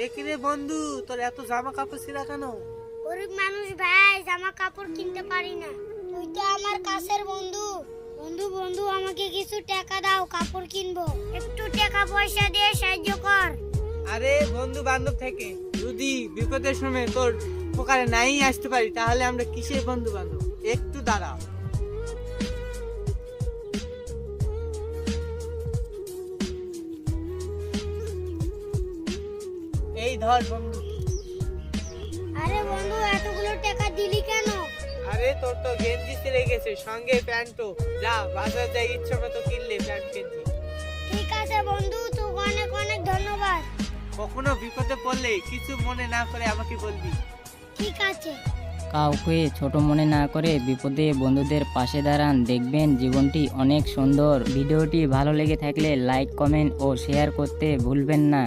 একিরে বন্ধু, তোর এত জামা কাপড় ছিঁড়া কেন? গরিব মানুষ ভাই, জামা কাপড় কিনতে পারি না। তুই তো আমার কাছের বন্ধু। বন্ধু বন্ধু আমাকে কিছু টাকা দাও, কাপড় কিনবো। একটু টাকা পয়সা দিয়ে সাহায্য কর। আরে বন্ধু বান্ধব থেকে যদি বিপদের সময় তোর উপকারে নাই আসতে পারি, তাহলে আমরা কিসের বন্ধু বান্ধব? একটু দাঁড়া। এই ধর বন্ধু। আরে বন্ধু, এতগুলো টাকা দিলি কেন? আরে তোর তো গেঞ্জি ছিঁড়ে গেছে, সঙ্গে প্যান্টও। যা বাজার যাই, ইচ্ছা মতো কিনলে প্যান্ট গেঞ্জি। ঠিক আছে বন্ধু, তোকে অনেক অনেক ধন্যবাদ। কখনো বিপদে পড়লে কিছু মনে না করে আমাকে বলবি। ঠিক আছে। কাউকে ছোট মনে না করে বিপদে বন্ধুদের পাশে দাঁড়ান, দেখবেন জীবনটি অনেক সুন্দর। ভিডিওটি ভালো লেগে থাকলে লাইক, কমেন্ট ও শেয়ার করতে ভুলবেন না।